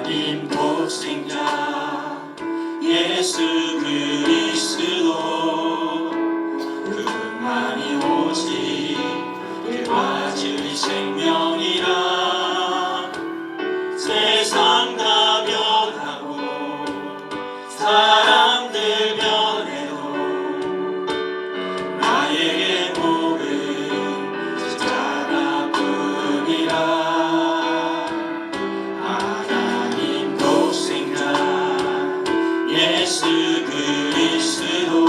하나님 독생자 예수 그리스도 그분만이 오직 길과 진리 생명이라. 세상 다 변하고 사람들 변해도 나에게 복은 십자가뿐이라. 하나님 독생자 예수 그리스도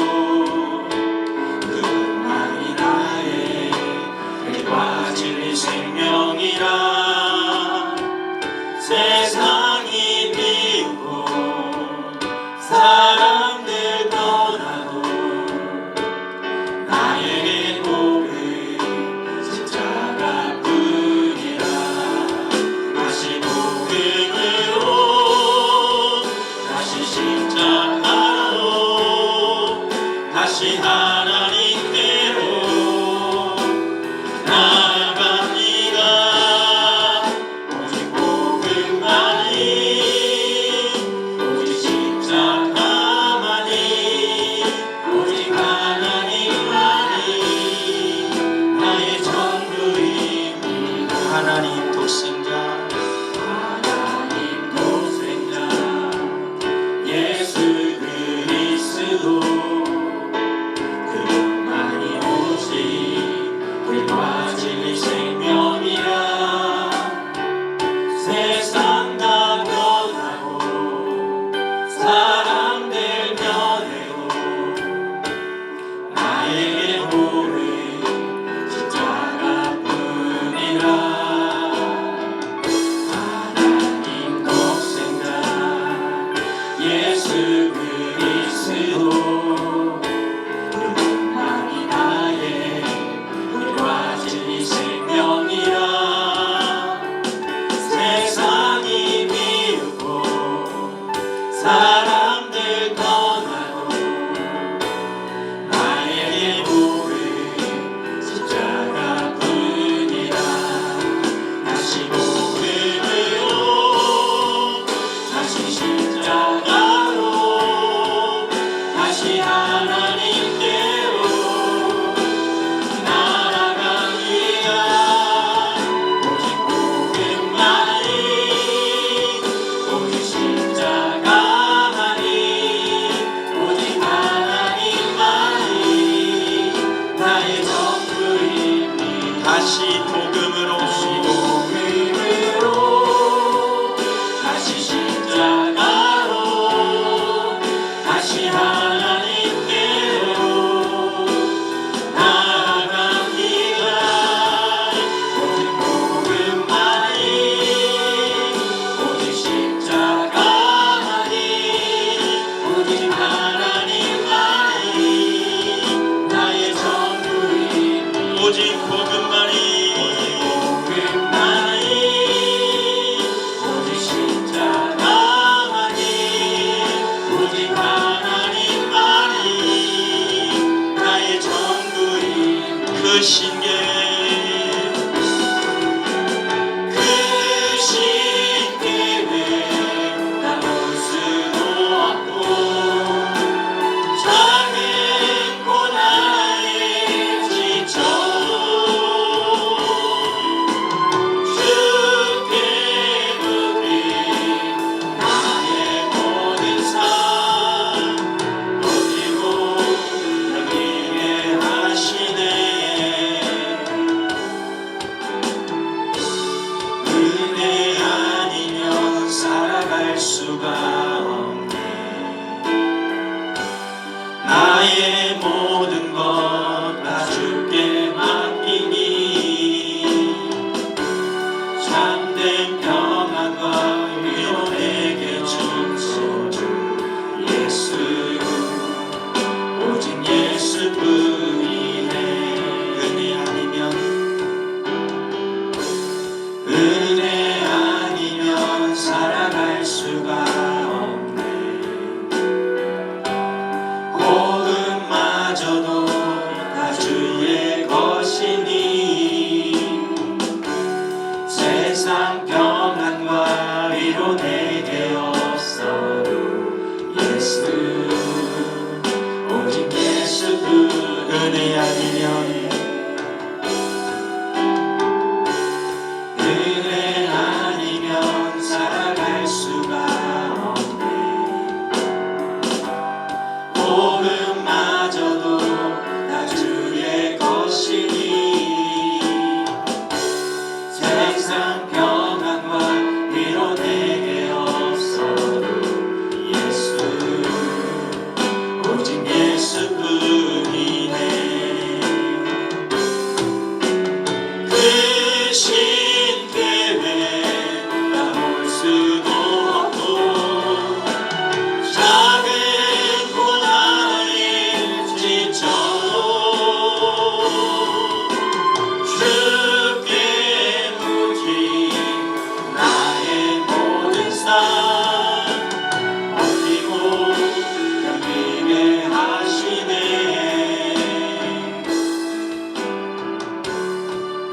그분만이 나의 길과 진리 생명이라. 세상이 비우고 사람들 떠나도 나에게 복은 십자가뿐이라. 다시 복음으로 다시 십자가로 다시 하나님께로 나아갑니다. 오직 복음만이 산 버티고 견디게 하시네.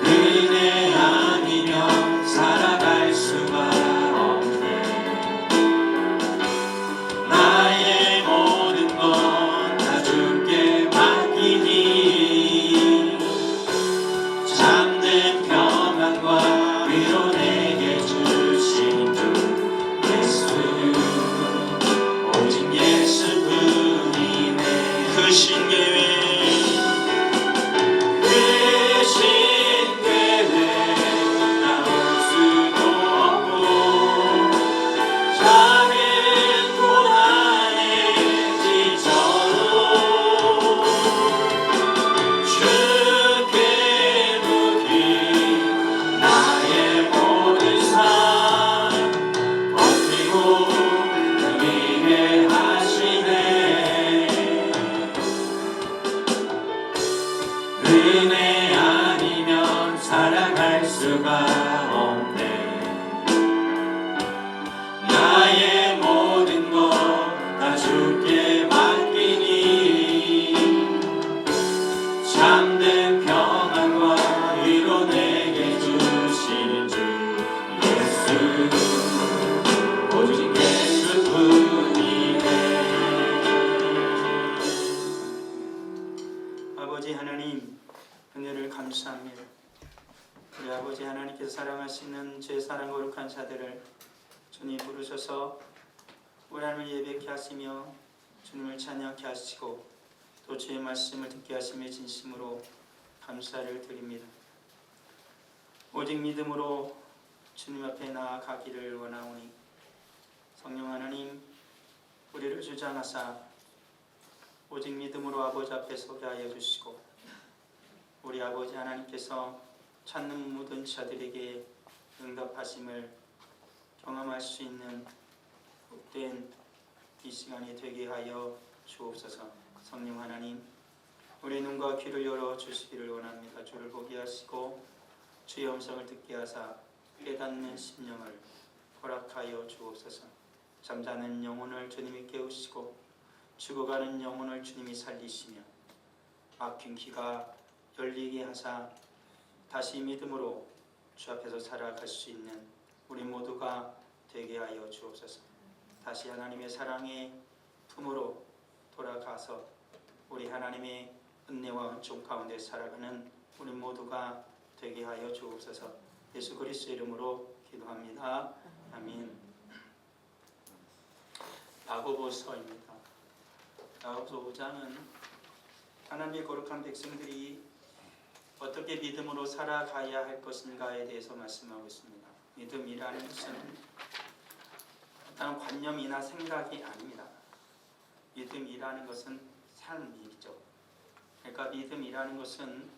은혜 아니면 살아갈 수가 없네. 나의 모든 것 다 주께 맡기니 참된 평안과 위로 내게 주신 주 예수, 오직 예수뿐이네. 그 신계획 나올 수도 없고 작은 고난에 지쳐도 주께 묻기 나의 모든 삶 버티고 견디게 하시네. 은혜 아니면 살아갈 수가 없네. 나의 모든 것 다 주께 맡기니 참된 평안과 위로 내게 주시는 주 예수, 오직 예수뿐이네. 아버지 하나님, 은혜를 감사합니다. 우리 아버지 하나님께서 사랑하시는 죄사랑 거룩한 자들을 주님 부르셔서 우리 하나님을 예배케 하시며 주님을 찬양케 하시고 또 주의 말씀을 듣게 하심에 진심으로 감사를 드립니다. 오직 믿음으로 주님 앞에 나아가기를 원하오니 성령 하나님, 우리를 주장하사 오직 믿음으로 아버지 앞에 서게 하여 주시고 우리 아버지 하나님께서 찾는 모든 자들에게 응답하심을 경험할 수 있는 복된 이 시간이 되게 하여 주옵소서. 성령 하나님, 우리 눈과 귀를 열어 주시기를 원합니다. 주를 보게 하시고 주의 음성을 듣게 하사 깨닫는 심령을 허락하여 주옵소서. 잠자는 영혼을 주님이 깨우시고 죽어가는 영혼을 주님이 살리시며 막힌 귀가 열리게 하사 다시 믿음으로 주 앞에서 살아갈 수 있는 우리 모두가 되게 하여 주옵소서. 다시 하나님의 사랑의 품으로 돌아가서 우리 하나님의 은혜와 은총 가운데 살아가는 우리 모두가 되게 하여 주옵소서. 예수 그리스도의 이름으로 기도합니다. 아멘. 야고보서입니다. 야고보서 5장은 하나님의 거룩한 백성들이 어떻게 믿음으로 살아가야 할 것인가에 대해서 말씀하고 있습니다. 믿음이라는 것은 어떤 관념이나 생각이 아닙니다. 믿음이라는 것은 삶이죠. 그러니까 믿음이라는 것은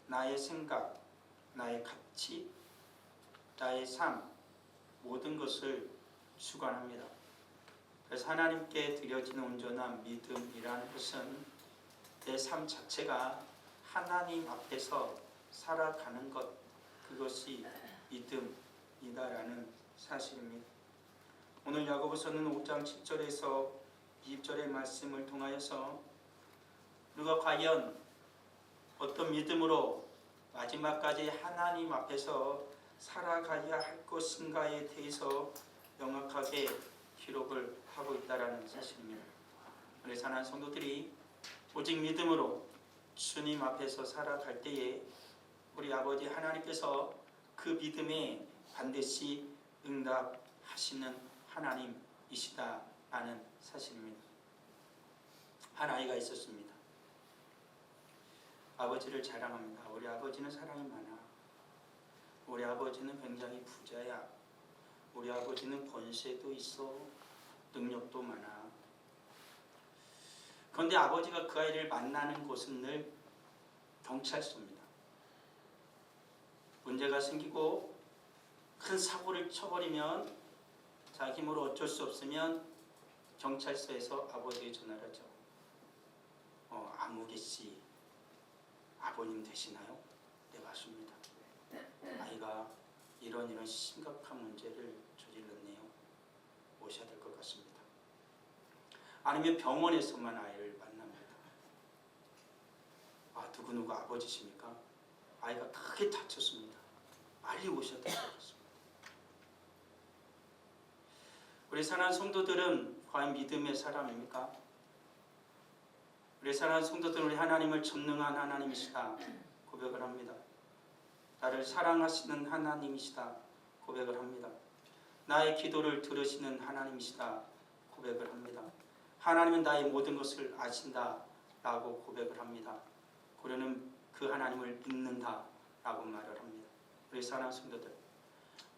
나의 생각, 나의 가치, 나의 삶, 모든 것을 주관합니다. 그래서 하나님께 드려지는 온전한 믿음이라는 것은 내 삶 자체가 하나님 앞에서 살아가는 것, 그것이 믿음이다라는 사실입니다. 오늘 야고보서는 5장 10절에서 20절의 말씀을 통하여서 우리가 과연 어떤 믿음으로 마지막까지 하나님 앞에서 살아가야 할 것인가에 대해서 명확하게 기록을 하고 있다는 사실입니다. 우리 사랑하는 성도들이 오직 믿음으로 주님 앞에서 살아갈 때에 우리 아버지 하나님께서 그 믿음에 반드시 응답하시는 하나님이시다라는 사실입니다. 한 아이가 있었습니다. 아버지를 자랑합니다. 우리 아버지는 사랑이 많아. 우리 아버지는 굉장히 부자야. 우리 아버지는 권세도 있어. 능력도 많아. 그런데 아버지가 그 아이를 만나는 곳은 늘 경찰서입니다. 문제가 생기고 큰 사고를 쳐버리면 자기 힘으로 어쩔 수 없으면 경찰서에서 아버지에게 전화를 하죠. 아무개 씨 아버님 되시나요? 네, 맞습니다. 아이가 이런 심각한 문제를 저질렀네요. 보셔야 될 것 같습니다. 아니면 병원에서만 아이를 만납니다. 누구누구 아버지십니까? 아이가 크게 다쳤습니다. 빨리 오셔야 될 것 같습니다. 우리 사랑하는 성도들은 과연 믿음의 사람입니까? 우리 사랑하는 성도들은 우리 하나님을 전능한 하나님이시다 고백을 합니다. 나를 사랑하시는 하나님이시다 고백을 합니다. 나의 기도를 들으시는 하나님이시다 고백을 합니다. 하나님은 나의 모든 것을 아신다 라고 고백을 합니다. 우리는 그 하나님을 믿는다 라고 말을 합니다. 우리 사랑하는 성도들,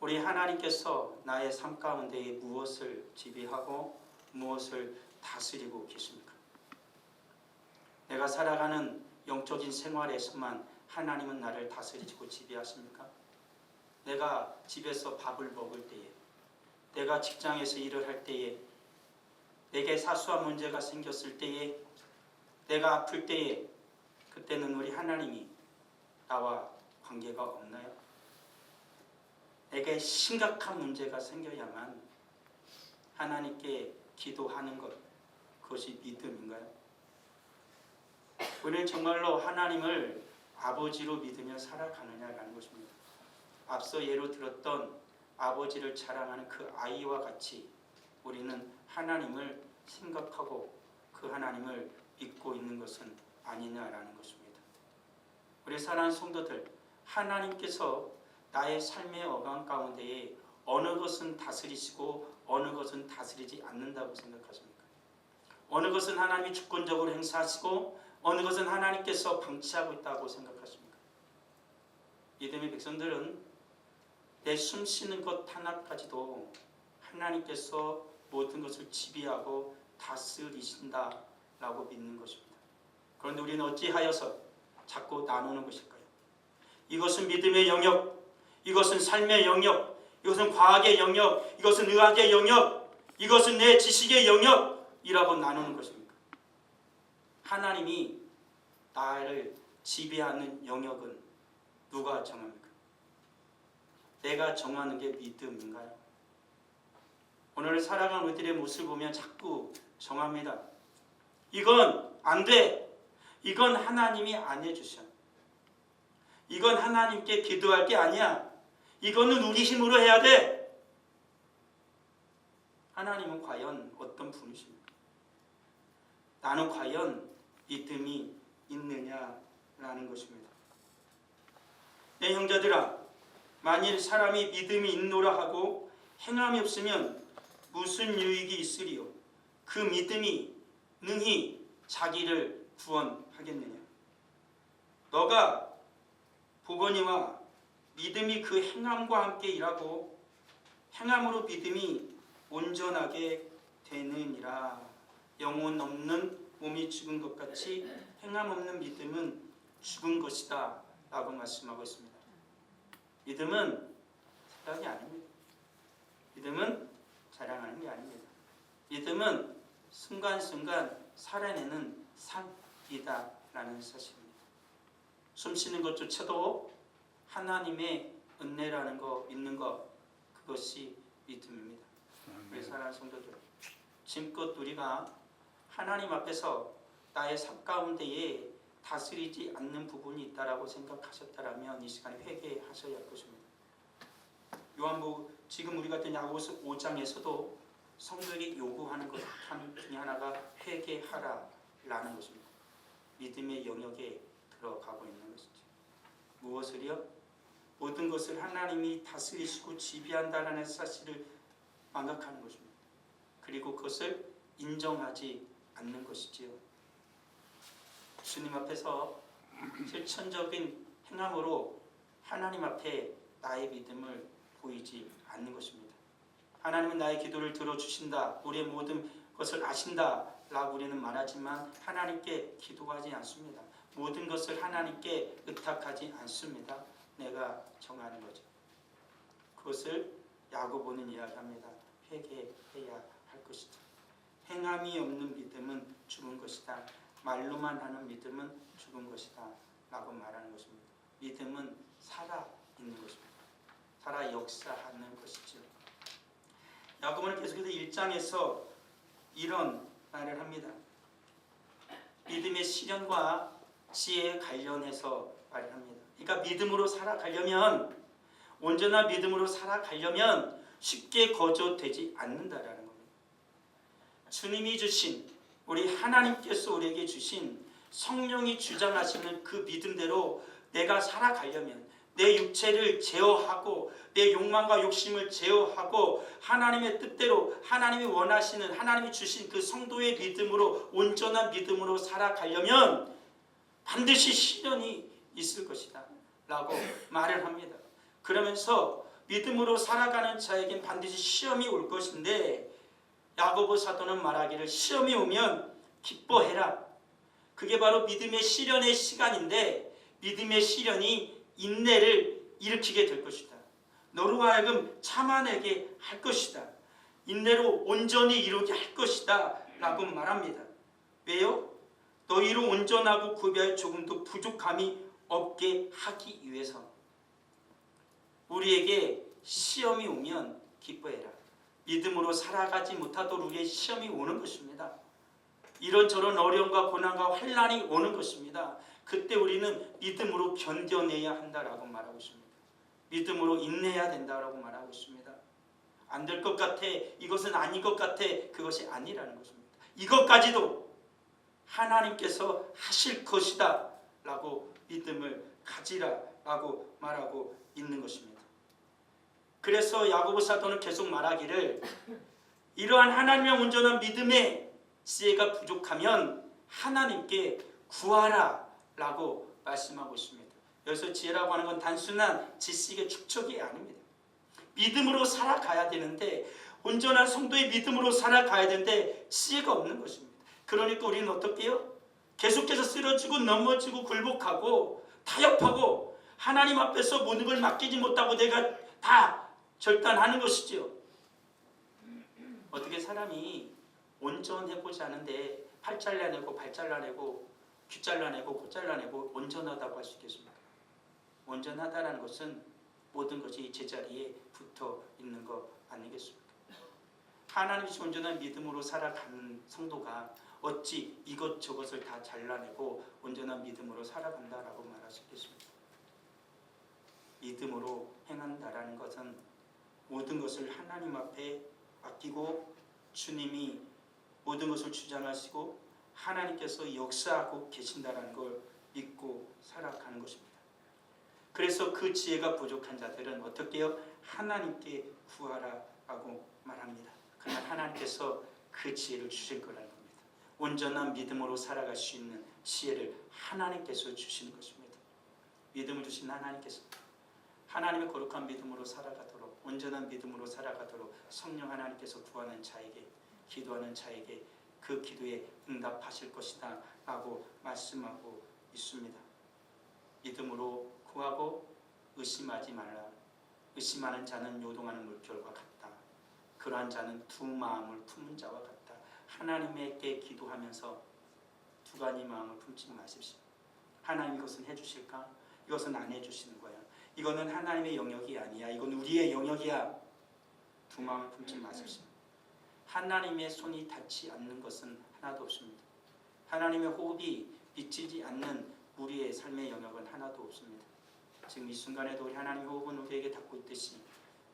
우리 하나님께서 나의 삶 가운데에 무엇을 지배하고 무엇을 다스리고 계십니까? 내가 살아가는 영적인 생활에서만 하나님은 나를 다스리고 지배하십니까? 내가 집에서 밥을 먹을 때에, 내가 직장에서 일을 할 때에, 내게 사소한 문제가 생겼을 때에, 내가 아플 때에, 그때는 우리 하나님이 나와 관계가 없나요? 내게 심각한 문제가 생겨야만 하나님께 기도하는 것, 그것이 믿음인가요? 우리는 정말로 하나님을 아버지로 믿으며 살아가느냐라는 것입니다. 앞서 예로 들었던 아버지를 자랑하는 그 아이와 같이 우리는 하나님을 생각하고 그 하나님을 믿고 있는 것은 아니냐라는 것입니다. 우리 사랑하는 성도들, 하나님께서 나의 삶의 어간 가운데에 어느 것은 다스리시고 어느 것은 다스리지 않는다고 생각하십니까? 어느 것은 하나님이 주권적으로 행사하시고 어느 것은 하나님께서 방치하고 있다고 생각하십니까? 믿음의 백성들은 내 숨 쉬는 것 하나까지도 하나님께서 모든 것을 지배하고 다스리신다라고 믿는 것입니다. 그런데 우리는 어찌하여서 자꾸 나누는 것일까요? 이것은 믿음의 영역, 이것은 삶의 영역, 이것은 과학의 영역, 이것은 의학의 영역, 이것은 내 지식의 영역이라고 나누는 것입니다. 하나님이 나를 지배하는 영역은 누가 정합니까? 내가 정하는 게 믿음인가요? 오늘 살아가는 우리들의 모습을 보면 자꾸 정합니다. 이건 안 돼. 이건 하나님이 안 해주셔. 이건 하나님께 기도할 게 아니야. 이거는 우리 힘으로 해야 돼. 하나님은 과연 어떤 분이십니까? 나는 과연 믿음이 있느냐라는 것입니다. 내 형제들아, 만일 사람이 믿음이 있노라 하고 행함이 없으면 무슨 유익이 있으리요? 그 믿음이 능히 자기를 구원하겠느냐? 너가 보거니와 믿음이 그 행함과 함께 일하고 행함으로 믿음이 온전하게 되느니라. 영혼 없는 몸이 죽은 것 같이 행함 없는 믿음은 죽은 것이다 라고 말씀하고 있습니다. 믿음은 생각이 아닙니다. 믿음은 자랑하는 게 아닙니다. 믿음은 순간순간 살아내는 삶이다 라는 사실입니다. 숨 쉬는 것조차도 하나님의 은혜라는 거 믿는 것, 그것이 믿음입니다. 우리 사랑하는 성도들, 지금껏 우리가 하나님 앞에서 나의 삶 가운데에 다스리지 않는 부분이 있다라고 생각하셨다라면 이 시간에 회개하셔야 할 것입니다. 요한복음 지금 우리가 듣는 야고보서 5장에서도 성도에게 요구하는 것 중에 하나가 회개하라라는 것입니다. 믿음의 영역에 들어가고 있는 것이죠. 무엇을요? 모든 것을 하나님이 다스리시고 지배한다라는 사실을 망각하는 것입니다. 그리고 그것을 인정하지 않는 것이지요. 주님 앞에서 실천적인 행함으로 하나님 앞에 나의 믿음을 보이지 않는 것입니다. 하나님은 나의 기도를 들어주신다, 우리의 모든 것을 아신다 라고 우리는 말하지만 하나님께 기도하지 않습니다. 모든 것을 하나님께 의탁하지 않습니다. 내가 정하는 거죠. 그것을 야고보는 이야기합니다. 회개해야 할 것이다. 행함이 없는 믿음은 죽은 것이다. 말로만 하는 믿음은 죽은 것이다 라고 말하는 것입니다. 믿음은 살아있는 것입니다. 살아 역사하는 것이죠. 야고보는 계속해서 1장에서 이런 말을 합니다. 믿음의 실현과 지혜에 관련해서 말을 합니다. 그러니까 믿음으로 살아가려면, 온전한 믿음으로 살아가려면 쉽게 거저되지 않는다라는 겁니다. 주님이 주신, 우리 하나님께서 우리에게 주신 성령이 주장하시는 그 믿음대로 내가 살아가려면, 내 육체를 제어하고 내 욕망과 욕심을 제어하고 하나님의 뜻대로, 하나님이 원하시는, 하나님이 주신 그 성도의 믿음으로, 온전한 믿음으로 살아가려면 반드시 시련이 있을 것이다 라고 말을 합니다. 그러면서 믿음으로 살아가는 자에겐 반드시 시험이 올 것인데, 야고보 사도는 말하기를 시험이 오면 기뻐해라. 그게 바로 믿음의 시련의 시간인데, 믿음의 시련이 인내를 일으키게 될 것이다. 너로 하여금 참아내게 할 것이다. 인내로 온전히 이루게 할 것이다 라고 말합니다. 왜요? 너희로 온전하고 구비할 조금도 부족함이 없게 하기 위해서. 우리에게 시험이 오면 기뻐해라. 믿음으로 살아가지 못하도록 우리의 시험이 오는 것입니다. 이런저런 어려움과 고난과 환난이 오는 것입니다. 그때 우리는 믿음으로 견뎌내야 한다라고 말하고 있습니다. 믿음으로 인내해야 된다라고 말하고 있습니다. 안 될 것 같아, 이것은 아닌 것 같아, 그것이 아니라는 것입니다. 이것까지도 하나님께서 하실 것이다 라고 믿음을 가지라 라고 말하고 있는 것입니다. 그래서 야고보 사도는 계속 말하기를, 이러한 하나님의 온전한 믿음의 지혜가 부족하면 하나님께 구하라 라고 말씀하고 있습니다. 여기서 지혜라고 하는 건 단순한 지식의 축적이 아닙니다. 믿음으로 살아가야 되는데, 온전한 성도의 믿음으로 살아가야 되는데 지혜가 없는 것입니다. 그러니까 우리는 어떻게 해요? 계속해서 쓰러지고 넘어지고 굴복하고 타협하고 하나님 앞에서 모든 걸 맡기지 못하고 내가 다 결단하는 것이지요. 어떻게 사람이 온전해보지 않은데 팔 잘라내고 발 잘라내고 귀 잘라내고 코 잘라내고 온전하다고 할 수 있겠습니까? 온전하다는 것은 모든 것이 제자리에 붙어 있는 것 아니겠습니까? 하나님이 온전한 믿음으로 살아가는 성도가 어찌 이것저것을 다 잘라내고 온전한 믿음으로 살아간다라고 말할 수 있겠습니까? 믿음으로 행한다라는 것은 모든 것을 하나님 앞에 맡기고 주님이 모든 것을 주장하시고 하나님께서 역사하고 계신다라는 걸 믿고 살아가는 것입니다. 그래서 그 지혜가 부족한 자들은 어떻게 해요? 하나님께 구하라라고 말합니다. 그러나 하나님께서 그 지혜를 주실 거라는 겁니다. 온전한 믿음으로 살아갈 수 있는 지혜를 하나님께서 주시는 것입니다. 믿음을 주신 하나님께서 하나님의 거룩한 믿음으로 살아가도록, 온전한 믿음으로 살아가도록 성령 하나님께서 구하는 자에게, 기도하는 자에게 그 기도에 응답하실 것이다 라고 말씀하고 있습니다. 믿음으로 구하고 의심하지 말라. 의심하는 자는 요동하는 물결과 같다. 그러한 자는 두 마음을 품은 자와 같다. 하나님께 기도하면서 두 가지 마음을 품지 마십시오. 하나님 이것은 해주실까? 이것은 안 해주시는 거야. 이거는 하나님의 영역이 아니야. 이건 우리의 영역이야. 두 마음을 품지 마십시오. 하나님의 손이 닿지 않는 것은 하나도 없습니다. 하나님의 호흡이 미치지 않는 우리의 삶의 영역은 하나도 없습니다. 지금 이 순간에도 우리 하나님의 호흡은 우리에게 닿고 있듯이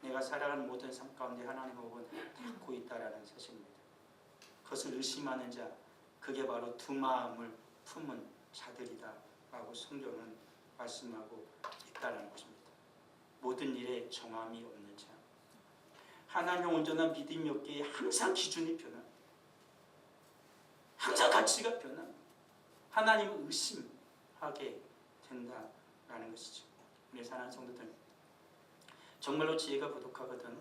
내가 살아가는 모든 삶 가운데 하나님의 호흡은 닿고 있다라는 사실입니다. 그것을 의심하는 자, 그게 바로 두 마음을 품은 자들이다 라고 성경은 말씀하고 있다는 것입니다. 모든 일에 정함이 없는 자, 하나님의 온전한 믿음이 없기에 항상 기준이 변합니다. 항상 가치가 변합니다. 하나님을 의심하게 된다라는 것이죠. 우리 사랑하는 성도들, 정말로 지혜가 부족하거든,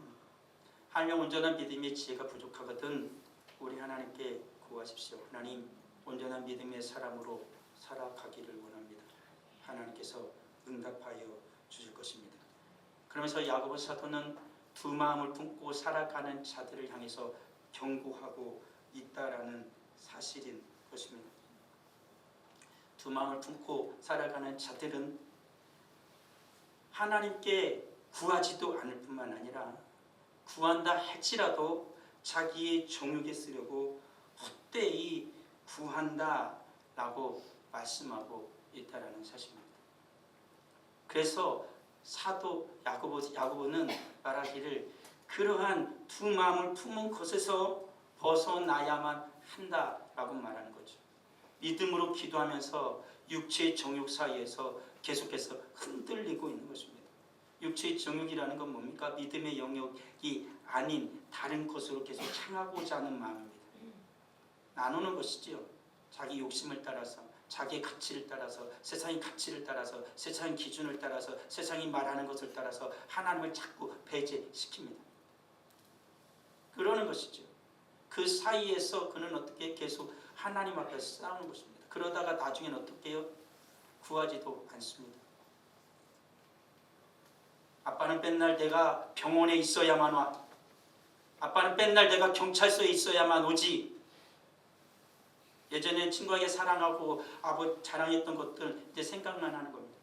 하나님의 온전한 믿음의 지혜가 부족하거든 우리 하나님께 구하십시오. 하나님, 온전한 믿음의 사람으로 살아가기를 원합니다. 하나님께서 응답하여 주실 것입니다. 그러면서 야고보 사도는 두 마음을 품고 살아가는 자들을 향해서 경고하고 있다라는 사실인 것입니다. 두 마음을 품고 살아가는 자들은 하나님께 구하지도 않을 뿐만 아니라 구한다 할지라도 자기의 정욕에 쓰려고 헛되이 구한다라고 말씀하고 있다라는 사실입니다. 그래서 사도 야고보는 말하기를 그러한 두 마음을 품은 것에서 벗어나야만 한다라고 말하는 거죠. 믿음으로 기도하면서 육체의 정욕 사이에서 계속해서 흔들리고 있는 것입니다. 육체의 정욕이라는 건 뭡니까? 믿음의 영역이 아닌 다른 것으로 계속 향하고자 하는 마음입니다. 나누는 것이지요. 자기 욕심을 따라서, 자기의 가치를 따라서, 세상의 가치를 따라서, 세상의 기준을 따라서, 세상이 말하는 것을 따라서 하나님을 자꾸 배제시킵니다. 그러는 것이죠. 그 사이에서 그는 어떻게 계속 하나님 앞에서 싸우는 것입니다. 그러다가 나중에는 어떻게 해요? 구하지도 않습니다. 아빠는 맨날 내가 병원에 있어야만 와. 아빠는 맨날 내가 경찰서에 있어야만 오지. 예전에 친구에게 사랑하고 아버지 자랑했던 것들 이제 생각만 하는 겁니다.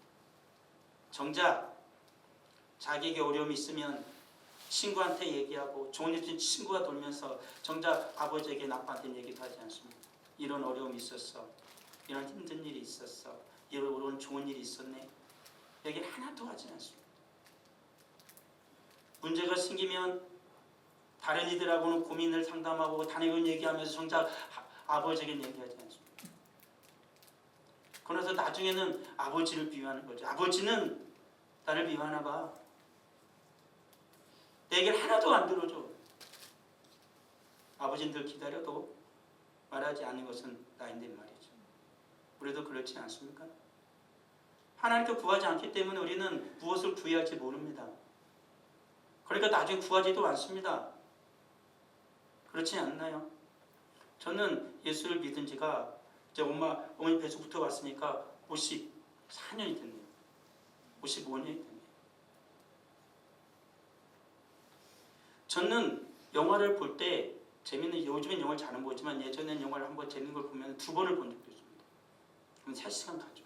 정작 자기에게 어려움이 있으면 친구한테 얘기하고 좋은 일 친구가 돌면서 정작 아버지에게 아빠한테 얘기도 하지 않습니다. 이런 어려움이 있었어. 이런 힘든 일이 있었어. 이런 좋은 일이 있었네. 얘기를 하나도 하지 않습니다. 문제가 생기면 다른 이들하고는 고민을 상담하고 다른 얘기하면서 정작 아버지에게 얘기하지 않습니다. 그러면서 나중에는 아버지를 비유하는 거죠. 아버지는 나를 비유하나 봐. 내 얘기를 하나도 안 들어줘. 아버지는 늘 기다려도 말하지 않는 것은 나인데 말이죠. 우리도 그렇지 않습니까? 하나님께 구하지 않기 때문에 우리는 무엇을 구해야 할지 모릅니다. 그러니까 나중에 구하지도 않습니다. 그렇지 않나요? 저는 예수를 믿은 지가 이제 어머니 뱃속부터 왔으니까 54년이 됐네요. 55년이 됐네요. 저는 영화를 볼 때 요즘엔 영화를 잘 안 보지만 예전엔 영화를 한번 재밌는 걸 보면 2번을 본 적도 있습니다. 그럼 3시간 가죠.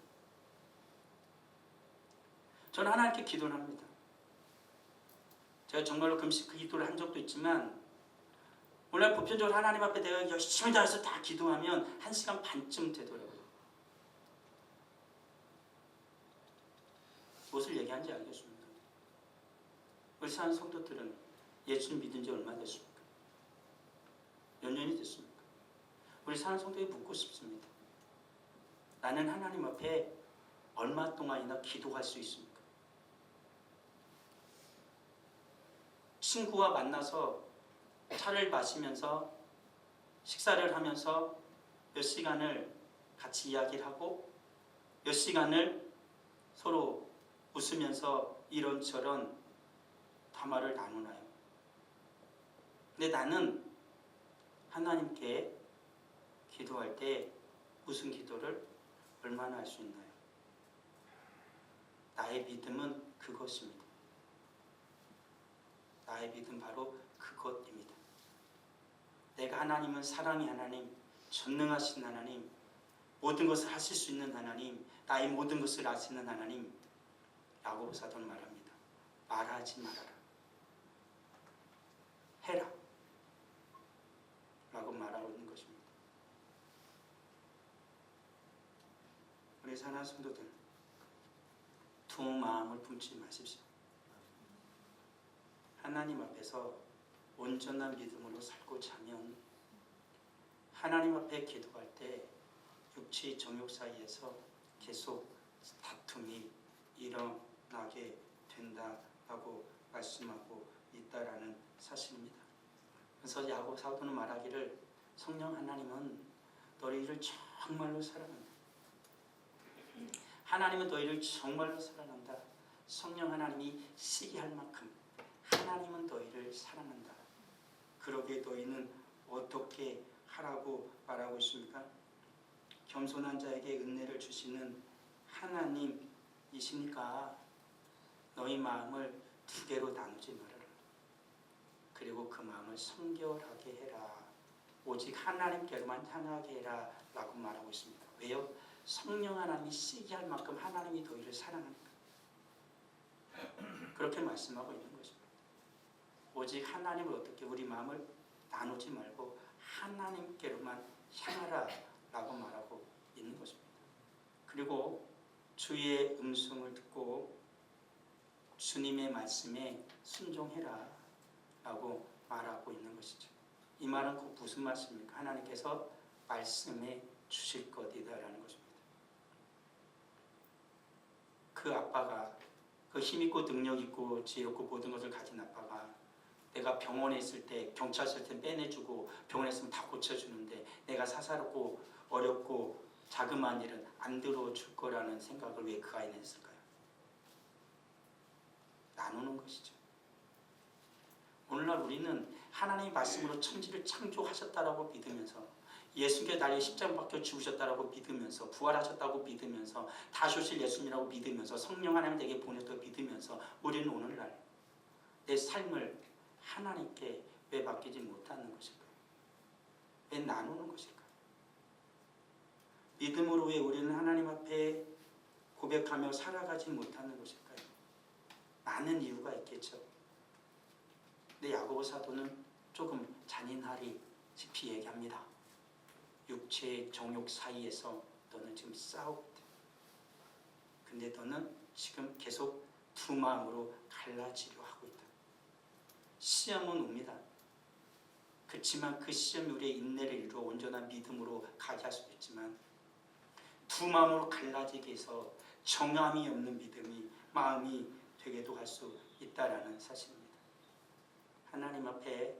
저는 하나님께 기도를 합니다. 제가 정말로 금식 그 기도를 한 적도 있지만 오늘 보편적으로 하나님 앞에 내가 열심히 다해서 다 기도하면 1시간 반쯤 되더라고요. 무엇을 얘기하는지 알겠습니까? 우리 사는 성도들은 예수님 믿은 지 얼마 됐습니까? 몇 년이 됐습니까? 우리 사는 성도에 묻고 싶습니다. 나는 하나님 앞에 얼마 동안이나 기도할 수 있습니까? 친구와 만나서 차를 마시면서 식사를 하면서 몇 시간을 같이 이야기를 하고 몇 시간을 서로 웃으면서 이런저런 담화를 나누나요? 근데 나는 하나님께 기도할 때 무슨 기도를 얼마나 할 수 있나요? 나의 믿음은 그것입니다. 나의 믿음 바로 그것입니다. 내가 하나님은 사랑의 하나님, 전능하신 하나님, 모든 것을 하실 수 있는 하나님, 나의 모든 것을 아시는 하나님. 야고보 사도는 말합니다. 말하지 말아라. 해라. 라고 말하고 있는 것입니다. 우리 사랑하는 성도들, 두 마음을 품지 마십시오. 하나님 앞에서 온전한 믿음으로 살고자 하면 하나님 앞에 기도할 때 육체의 정욕 사이에서 계속 다툼이 일어나게 된다라고 말씀하고 있다라는 사실입니다. 그래서 야고보 사도는 말하기를 성령 하나님은 너희를 정말로 사랑한다. 하나님은 너희를 정말로 사랑한다. 성령 하나님이 시기할 만큼 하나님은 너희를 사랑한다. 그러기에 너희는 어떻게 하라고 말하고 있습니까? 겸손한 자에게 은혜를 주시는 하나님이시니까 너희 마음을 두 개로 나누지 말아라. 그리고 그 마음을 성결하게 해라. 오직 하나님께로만 향하게 해라 라고 말하고 있습니다. 왜요? 성령 하나님이 시기할 만큼 하나님이 너희를 사랑하니까 그렇게 말씀하고 있는 것입니다. 오직 하나님을 어떻게 우리 마음을 나누지 말고 하나님께로만 향하라 라고 말하고 있는 것입니다. 그리고 주의 음성을 듣고 주님의 말씀에 순종해라 라고 말하고 있는 것이죠. 이 말은 곧 무슨 말씀입니까? 하나님께서 말씀해 주실 것이다 라는 것입니다. 그 아빠가, 그 힘있고 능력있고 지혜롭고 모든 것을 가진 아빠가 내가 병원에 있을 때, 경찰서 있을 때 빼내주고 병원에 있으면 다 고쳐주는데 내가 사사롭고 어렵고 자그마한 일은 안 들어줄 거라는 생각을 왜 그 아이는 했을까요? 나누는 것이죠. 오늘날 우리는 하나님의 말씀으로 천지를 창조하셨다라고 믿으면서, 예수님께 달려 십자가 박혀 죽으셨다라고 믿으면서, 부활하셨다고 믿으면서, 다시 오실 예수님이라고 믿으면서, 성령 하나님 내게 보냈다고 믿으면서 우리는 오늘날 내 삶을 하나님께 왜 맡기지 못하는 것일까요? 왜 나누는 것일까요? 믿음으로 왜 우리는 하나님 앞에 고백하며 살아가지 못하는 것일까요? 많은 이유가 있겠죠. 근데 야고보 사도는 조금 잔인하리깊이 얘기합니다. 육체의 정욕 사이에서 너는 지금 싸우고 있다. 근데 너는 지금 계속 두 마음으로 갈라지려 하고 있다. 시험은 옵니다. 그렇지만 그 시험이 우리의 인내를 이루어 온전한 믿음으로 가게 할 수도 있지만 두 마음으로 갈라지게 해서 정함이 없는 믿음이 마음이 되게도 할 수 있다라는 사실입니다. 하나님 앞에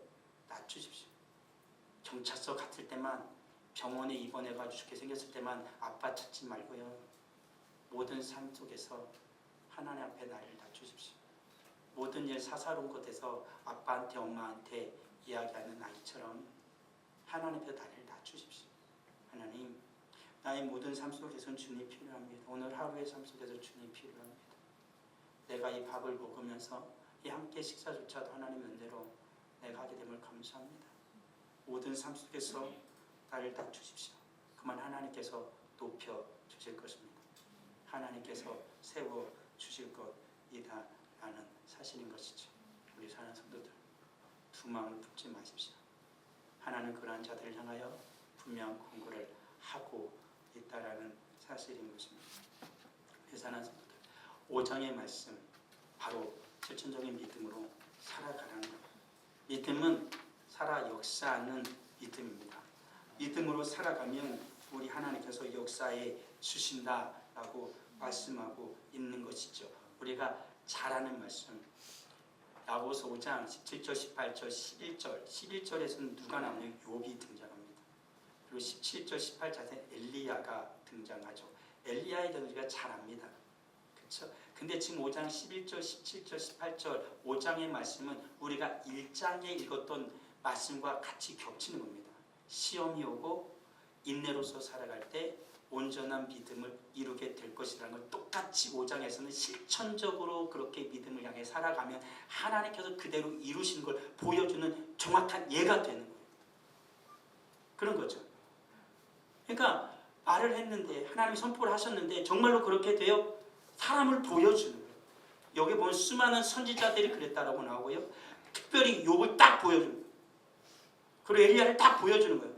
낮추십시오. 경찰서 갔을 때만, 병원에 입원해가지고 죽게 생겼을 때만 아빠 찾지 말고요. 모든 삶 속에서 하나님 앞에 나를 낮추십시오. 모든 일 사사로운 것에서 아빠한테 엄마한테 이야기하는 아이처럼 하나님 앞에 나를 낮추십시오. 하나님, 나의 모든 삶 속에서는 주님이 필요합니다. 오늘 하루의 삶 속에서 주님이 필요합니다. 내가 이 밥을 먹으면서 이 함께 식사조차도 하나님 은혜로 내가 하게 됨을 감사합니다. 모든 삶 속에서 나를 낮추십시오. 그만 하나님께서 높여주실 것입니다. 하나님께서 세워주실 것이다 라는 사실인 것이죠. 우리 사랑하는 성도들, 두 마음을 품지 마십시오. 하나님 그러한 자들을 향하여 분명한 권고를 하고 있다라는 사실인 것입니다. 우리 사랑하는 성도들, 5장의 말씀, 바로 실천적인 믿음으로 살아가라는 것. 믿음은 살아 역사하는 믿음입니다. 믿음으로 살아가면 우리 하나님께서 역사해 주신다라고 말씀하고 있는 것이죠. 우리가 잘 아는 말씀, 야고보서 5장 17절, 18절, 11절에서는 누가 나오냐면 욥이 등장합니다. 그리고 17절, 18절에 엘리야가 등장하죠. 엘리야에 대해서 우리가 잘 압니다. 그렇죠? 근데 지금 5장 11절, 17절, 18절 5장의 말씀은 우리가 1장에 읽었던 말씀과 같이 겹치는 겁니다. 시험이 오고 인내로서 살아갈 때 온전한 믿음을 이루게 될 것이라는 걸 똑같이 5장에서는 실천적으로 그렇게 믿음을 향해 살아가면 하나님께서 그대로 이루신 걸 보여주는 정확한 예가 되는 거예요. 그런 거죠. 그러니까 말을 했는데, 하나님이 선포를 하셨는데 정말로 그렇게 돼요? 사람을 보여주는 거예요. 여기 보면 수많은 선지자들이 그랬다라고 나오고요. 특별히 욥을 딱 보여주는 거예요. 그리고 엘리야를 딱 보여주는 거예요.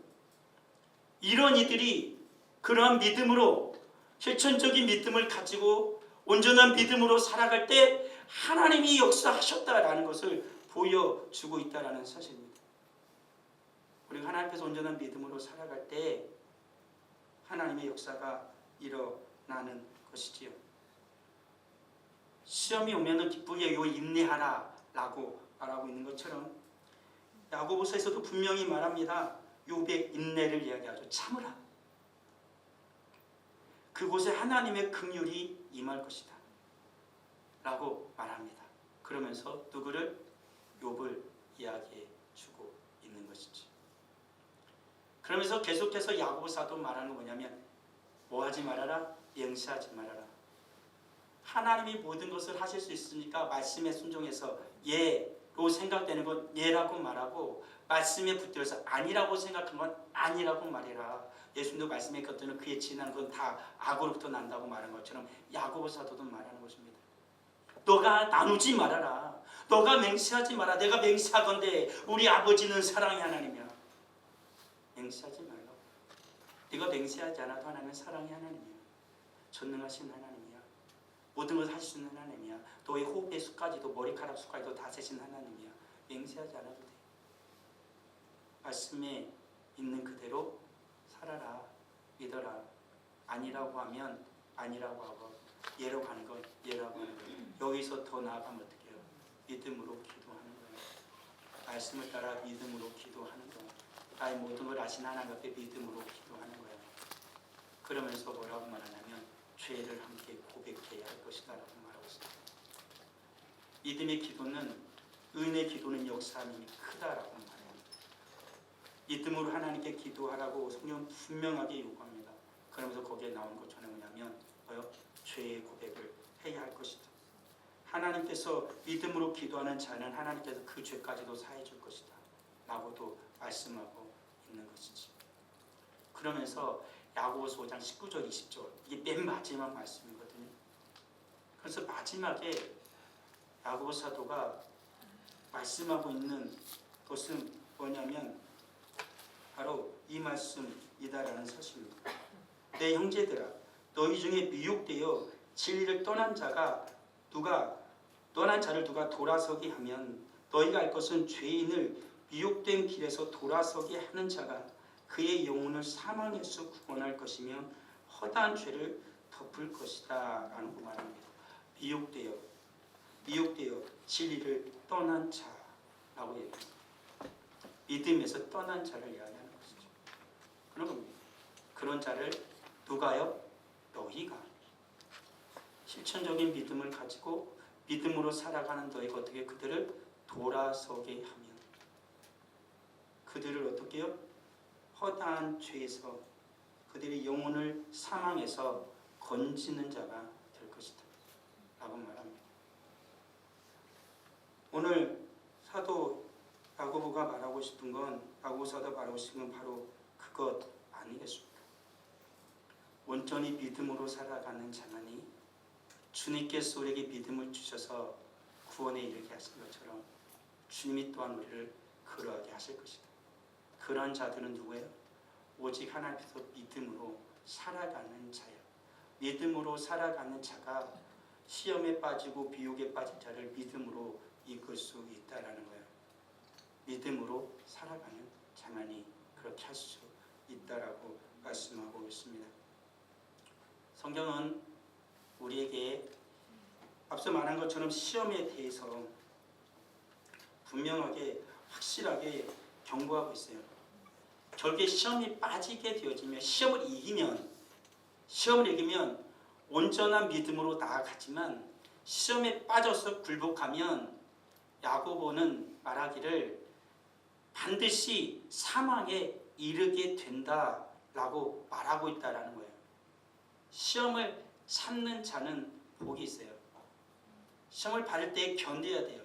이런 이들이 그러한 믿음으로, 실천적인 믿음을 가지고 온전한 믿음으로 살아갈 때 하나님이 역사하셨다라는 것을 보여주고 있다라는 사실입니다. 우리가 하나님 앞에서 온전한 믿음으로 살아갈 때 하나님의 역사가 일어나는 것이지요. 시험이 오면은 기쁘게 인내하라 라고 말하고 있는 것처럼 야고보서에서도 분명히 말합니다. 욥의 인내를 이야기하죠. 참으라. 그곳에 하나님의 긍휼이 임할 것이다 라고 말합니다. 그러면서 누구를? 욥을 이야기해 주고 있는 것이죠. 그러면서 계속해서 야고보사도 말하는 건 뭐냐면, 뭐 하지 말아라? 영시하지 말아라. 하나님이 모든 것을 하실 수 있으니까 말씀에 순종해서 예로 생각되는 건 예라고 말하고, 말씀에 붙들어서 아니라고 생각한 건 아니라고 말해라. 예수님도 말씀에 겉드는 그에 지난 건 다 악으로부터 난다고 말한 것처럼 야고보 사도도 말하는 것입니다. 너가 나누지 말아라. 너가 맹세하지 마라. 내가 맹세하건대 우리 아버지는 사랑의 하나님이야. 맹세하지 말라고. 네가 맹세하지 않아도 하나님은 사랑의 하나님이야. 전능하신 하나님이야. 모든 것을 하실 수 있는 하나님이야. 너의 호흡의 수까지도 머리카락 수까지도 다 세신 하나님이야. 맹세하지 않아도 돼. 말씀에 있는 그대로 살아라. 믿어라. 아니라고 하면 아니라고 하고 예라고 하는 건 예라고 하는 거예요. 여기서 더 나아가면 어떻게 해요? 믿음으로 기도하는 거예요. 말씀을 따라 믿음으로 기도하는 거예요. 나의 모든 걸 아신 하나님 앞에 믿음으로 기도하는 거예요. 그러면서 뭐라고 말하냐면 죄를 함께 고백해야 할 것이다 라고 말하고 있습니다. 믿음의 기도는 은혜의 기도는 역사함이 크다라고 말해요. 믿음으로 하나님께 기도하라고 성경은 분명하게 요구합니다. 그러면서 거기에 나온 것처럼 뭐냐면 죄의 고백을 해야 할 것이다. 하나님께서 믿음으로 기도하는 자는 하나님께서 그 죄까지도 사해 줄 것이다 라고도 말씀하고 있는 것이지. 그러면서 야고보서 5장 19절 20절 이게 맨 마지막 말씀이거든요. 그래서 마지막에 야고보 사도가 말씀하고 있는 것은 뭐냐면 바로 이 말씀이다라는 사실입니다. 내 형제들아, 너희 중에 미혹되어 진리를 떠난 자를 누가 돌아서게 하면 너희가 알 것은 죄인을 미혹된 길에서 돌아서게 하는 자가 그의 영혼을 사망에서 구원할 것이며 허다한 죄를 덮을 것이다 라는 거 말합니다. 미혹되어 진리를 떠난 자라고 얘기합니다. 믿음에서 떠난 자를 이야기하는 것이죠. 그런 겁니다. 그런 자를 누가요? 너희가 실천적인 믿음을 가지고 믿음으로 살아가는 너희가 어떻게 그들을 돌아서게 하면 그들을 어떻게 해요? 허다한 죄에서 그들의 영혼을 사망에서 건지는 자가 될 것이다 라고 말합니다. 오늘 사도 야고보가 말하고 싶은 건 야고보 사도가 말하고 싶은 건 바로 그것 아니겠습니까? 온전히 믿음으로 살아가는 자만이 주님께서 우리에게 믿음을 주셔서 구원에 이르게 하신 것처럼 주님이 또한 우리를 그러하게 하실 것이다. 그런 자들은 누구예요? 오직 하나님께서 믿음으로 살아가는 자예요. 믿음으로 살아가는 자가 시험에 빠지고 비욕에 빠진 자를 믿음으로 이끌 수 있다라는 거예요. 믿음으로 살아가는 자만이 그렇게 할 수 있다라고 말씀하고 있습니다. 성경은 우리에게 앞서 말한 것처럼 시험에 대해서 분명하게 확실하게 경고하고 있어요. 결국에 시험이 빠지게 되어지면 시험을 이기면 온전한 믿음으로 나아가지만 시험에 빠져서 굴복하면 야고보는 말하기를 반드시 사망에 이르게 된다라고 말하고 있다라는 거예요. 시험을 참는 자는 복이 있어요. 시험을 받을 때 견뎌야 돼요.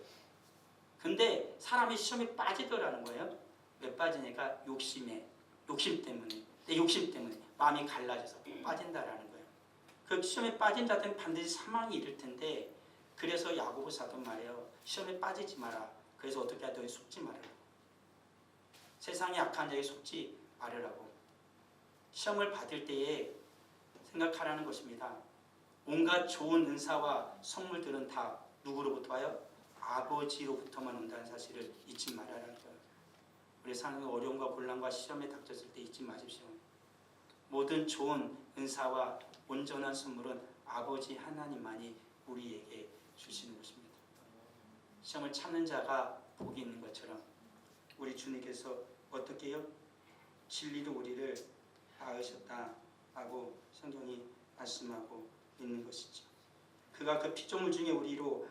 근데 사람이 시험에 빠지더라는 거예요. 왜 빠지니까 욕심 때문에 마음이 갈라져서 빠진다라는 거예요. 그 시험에 빠진 자들은 반드시 사망이 이를 텐데 그래서 야고보 사도 말해요. 시험에 빠지지 마라. 그래서 어떻게 하든 속지 말아라. 세상에 악한 자에 속지 말으라고. 시험을 받을 때에 생각하라는 것입니다. 온갖 좋은 은사와 선물들은 다 누구로부터 와요? 아버지로부터만 온다는 사실을 잊지 말아라는 거예요. 우리 삶의 어려움과 곤란과 시험에 닥쳤을 때 잊지 마십시오. 모든 좋은 은사와 온전한 선물은 아버지 하나님만이 우리에게 주시는 것입니다. 시험을 참는 자가 복이 있는 것처럼 우리 주님께서 어떻게 해요? 진리로 우리를 낳으셨다라고 성경이 말씀하고 있는 것이죠. 그가 그 피조물 중에 우리로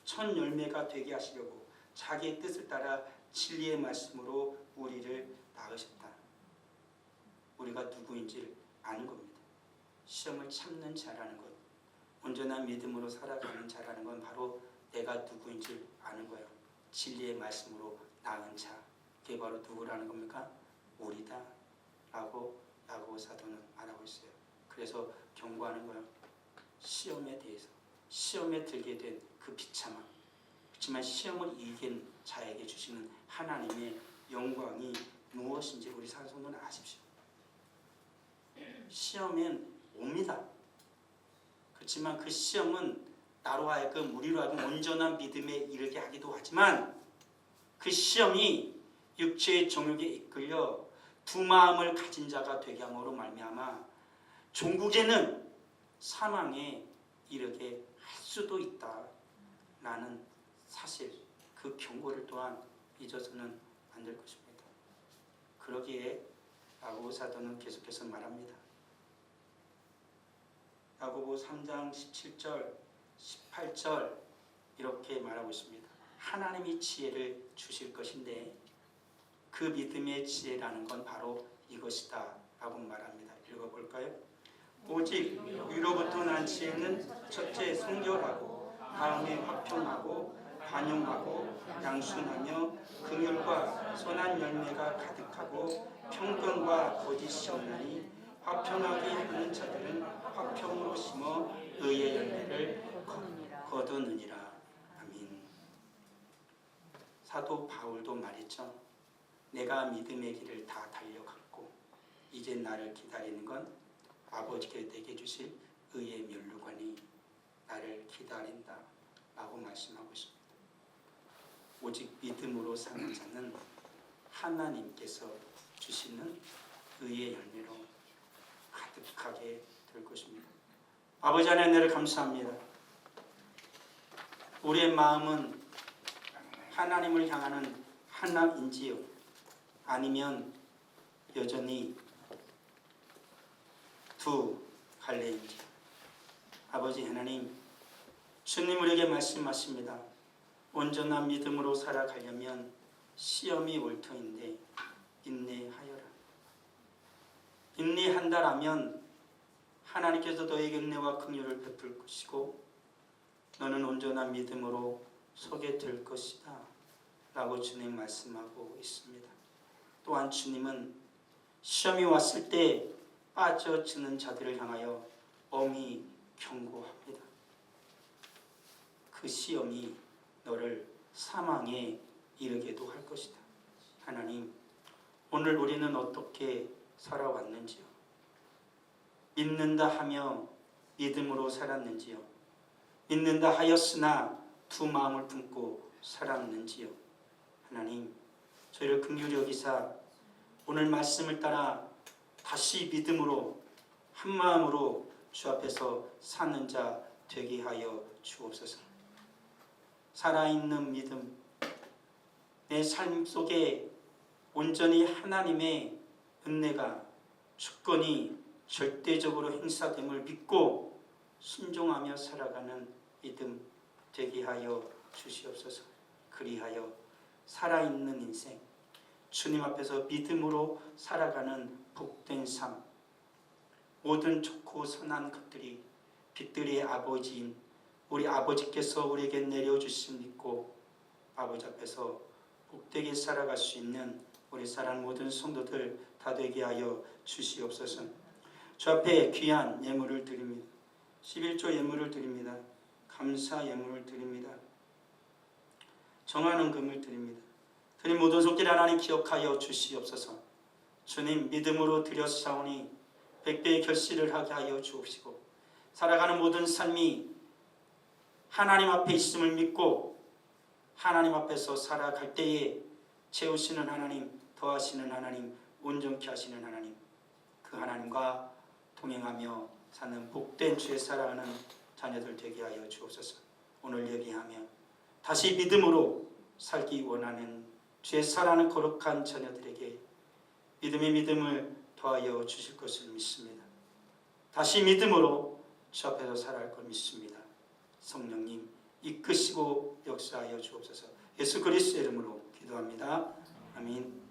첫 열매가 되게 하시려고 자기의 뜻을 따라 진리의 말씀으로 우리를 낳으셨다. 우리가 누구인지를 아는 겁니다. 시험을 참는 자라는 것, 온전한 믿음으로 살아가는 자라는 건 바로 내가 누구인지를 아는 거예요. 진리의 말씀으로 낳은 자, 그게 바로 누구라는 겁니까? 우리다 라고 야고보 사도는 말하고 있어요. 그래서 경고하는 거예요. 시험에 대해서, 시험에 들게 된 그 비참함, 그렇지만 시험을 이긴 자에게 주시는 하나님의 영광이 무엇인지 우리 산성도는 아십시오. 시험은 옵니다. 그렇지만 그 시험은 나로 하여금 우리로 하여금 온전한 믿음에 이르게 하기도 하지만 그 시험이 육체의 정욕에 이끌려 두 마음을 가진 자가 되게 함으로 말미암아 종국에는 사망에 이르게 할 수도 있다라는 사실, 그 경고를 또한 잊어서는 안 될 것입니다. 그러기에 야고보 사도는 계속해서 말합니다. 야고보 3장 17절 18절 이렇게 말하고 있습니다. 하나님이 지혜를 주실 것인데 그 믿음의 지혜라는 건 바로 이것이다 라고 말합니다. 읽어볼까요? 오직 위로부터 난 지혜는 첫째 성결하고 다음에 화평하고 관용하고 양순하며 긍휼과 선한 열매가 가득하고 평강과 거짓이 없나니 화평하게 하는 자들은 화평으로 심어 의의 열매를 거두느니라. 아멘. 사도 바울도 말했죠. 내가 믿음의 길을 다 달려갔고 이제 나를 기다리는 건 아버지께 내게 주실 의의 면류관이 나를 기다린다 라고 말씀하고 있습니다. 오직 믿음으로 사는 자는 하나님께서 주시는 의의 열매로 가득하게 될 것입니다. 아버지 하나님을 감사합니다. 우리의 마음은 하나님을 향하는 하나인지요 아니면 여전히 두 갈래인지요. 아버지 하나님, 주님 우리에게 말씀하십니다. 온전한 믿음으로 살아가려면 시험이 올 터인데 인내하여라. 인내한다라면 하나님께서 너에게 은혜와 긍휼을 베풀 것이고 너는 온전한 믿음으로 서게 될 것이다 라고 주님 말씀하고 있습니다. 또한 주님은 시험이 왔을 때 빠져드는 자들을 향하여 엄히 경고합니다. 그 시험이 너를 사망에 이르게도 할 것이다. 하나님, 오늘 우리는 어떻게 살아왔는지요? 믿는다 하며 믿음으로 살았는지요? 믿는다 하였으나 두 마음을 품고 살았는지요? 하나님, 저희를 긍휼히 여기사 오늘 말씀을 따라 다시 믿음으로 한 마음으로 주 앞에서 사는 자 되게 하여 주옵소서. 살아있는 믿음, 내 삶 속에 온전히 하나님의 은혜가 주권이 절대적으로 행사됨을 믿고 순종하며 살아가는 믿음 되게 하여 주시옵소서. 그리하여 살아있는 인생, 주님 앞에서 믿음으로 살아가는 복된 삶, 모든 좋고 선한 것들이 빛들의 아버지인 우리 아버지께서 우리에게 내려주심 믿고 아버지 앞에서 복되게 살아갈 수 있는 우리 사랑 모든 성도들 다 되게 하여 주시옵소서. 주 앞에 귀한 예물을 드립니다. 11조 예물을 드립니다. 감사 예물을 드립니다. 정하는 금을 드립니다. 드린 모든 손길 하나님 기억하여 주시옵소서. 주님 믿음으로 드렸사오니 100배의 결실을 하게 하여 주옵시고 살아가는 모든 삶이 하나님 앞에 있음을 믿고 하나님 앞에서 살아갈 때에 채우시는 하나님, 더하시는 하나님, 온전케 하시는 하나님, 그 하나님과 동행하며 사는 복된 주의 사랑하는 자녀들 되게 하여 주옵소서. 오늘 얘기하며 다시 믿음으로 살기 원하는 주의 사랑하는 거룩한 자녀들에게 믿음의 믿음을 더하여 주실 것을 믿습니다. 다시 믿음으로 주 앞에서 살아갈 걸 믿습니다. 성령님 이끄시고 역사하여 주옵소서. 예수 그리스도의 이름으로 기도합니다. 아멘.